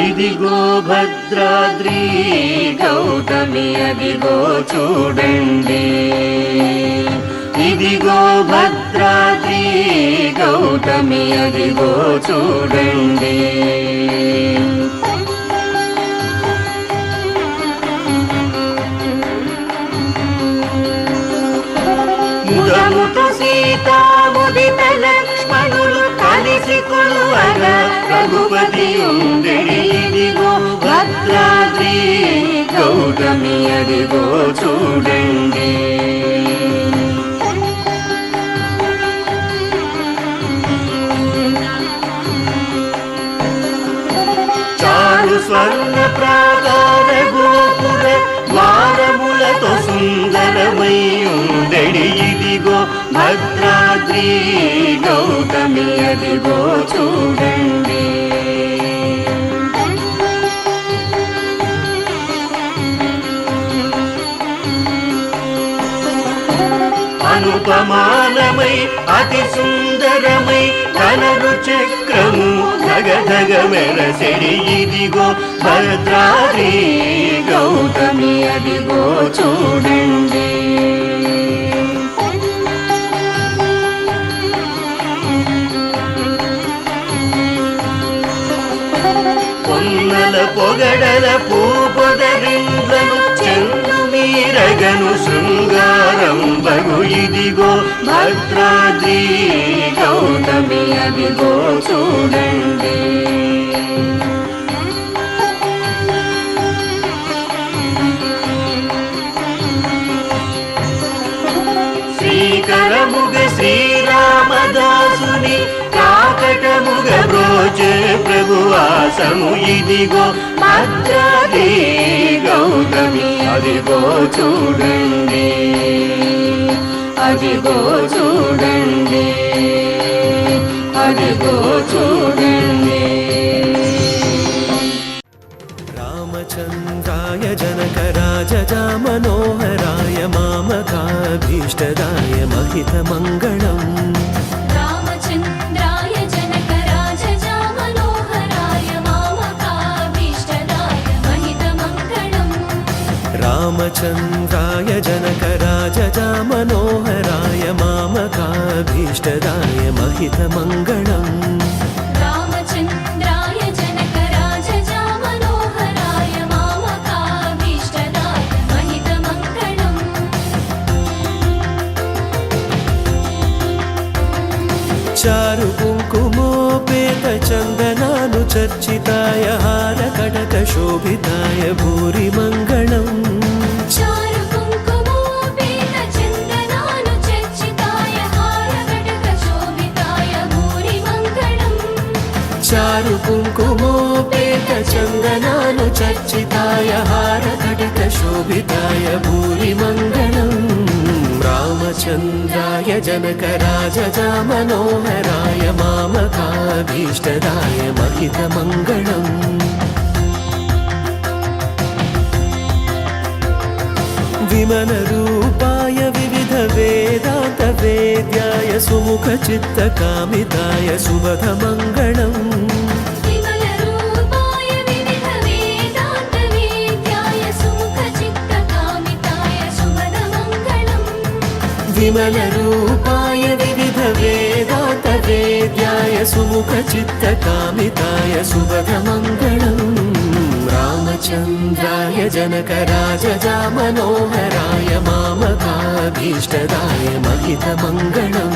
ఇదిగో భద్రాద్రి గౌతమి అదిగో చూడండి, ఇదిగో భద్రాద్రి గౌతమి అదిగో చూడండి. ముదముతో సీతా ముదిత లక్ష్మణులు కలిసి కొలువగా రఘుపతి ఉండెడి, ఇదిగో భద్రాద్రి గౌతమి అదిగో చూడండి. చారు స్వర్ణ ప్రాకార గోపుర ద్వారములతో సుందరమై ఉండెడి, ఇదిగో భద్రాద్రి గౌతమి అదిగో చూడండి. అనుపమానమై అతి సుందరమై ధనరు చక్రము ధగధగ మెరసెడి, ఇదిగో భద్రాద్రి గౌతమి అదిగో చూడండి. పొన్నల పొగడల పూపొదరిండ్లను చెన్ను మీరగను శృంగారం బగు, ఇదిగో భద్రాద్రి గౌతమి అదిగో చూడండి. శ్రీకరముగ శ్రీరామదాసుని కాకటముగ బ్రోచే ప్రభువాసము, ఇదిగో భద్రాద్రి గౌతమి అదిగో చూడండి, అదిగో చూడండి, అదిగో చూడండి. రామచంద్రాయ జనకరాజా మనోహరాయ మామకాభీష్టదాయ మహితమంగళం. రామచంద్రాయ జనకరాజా మనోహరాయ మామకాభీష్టదాయ మహితమంగళం. రామచంద్రాయ జనకరాజా మనోహరాయ మామకాభీష్టదాయ మహితమంగళం. రామచంద్రాయ జనకరాజా మనోహరాయ మామకాభీష్టదాయ మహితమంగళం. చారు కుంకుమోపేత చందనాను చర్చితాయ హార కటక శోభితాయ భూరి మంగళం. చారు కుంకుమోపేత చందనాను చర్చితాయ హార కటక శోభితాయ భూరి మంగళం. చారు కుంకుమోపేత చందనాను చర్చితాయ హార కటక శోభితాయ భూరి మంగళం. రామచంద్రాయ జనకరాజా మనోహరాయ మామకాభీష్టదాయ మహితమంగళం. విమల రూపాయ వివిధ వేదాంత వేద్యాయ సుముఖ చిత్త కామితాయ శుభమంగళం. విమల రూపాయ వివిధ వేదాంత వేద్యాయ సుముఖ చిత్త కామితాయ శుభమంగళం. విమల రూపాయ వివిధ వేదాంత వేద్యాయ సుముఖ చిత్త కామితాయ శుభమంగళం. రామచంద్రాయ జనకరాజా మనోహరాయ మామకాభీష్టదాయ మహితమంగళం.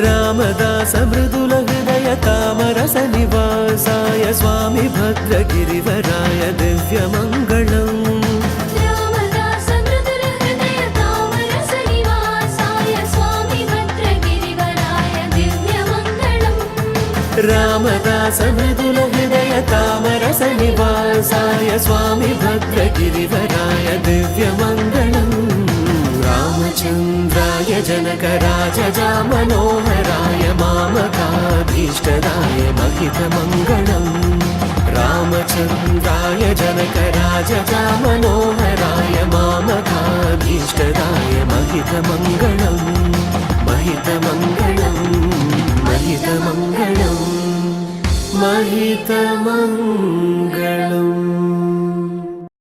రామదాస మృదుల హృదయ తామరస నివాసాయ స్వామి భద్రగిరివరాయ దివ్యమంగళం. రామదాస మృదుల హృదయ తామరస నివాసాయ స్వామి భద్రగిరివరాయ దివ్యమంగళం. రామదాస మృదుల హృదయ తామరస నివాసాయ స్వామి భద్రగిరివరాయ దివ్యమంగళం. రామచంద్రాయ జనకరాజా మనోహరాయ మామకాభీష్టదాయ మహితమంగళం. రామచంద్రాయ జనకరాజా మనోహరాయ మామకాభీష్టదాయ మహితమంగళం. మహితమంగళం, మహిత महितमङ्गलम् महितमङ्गलम्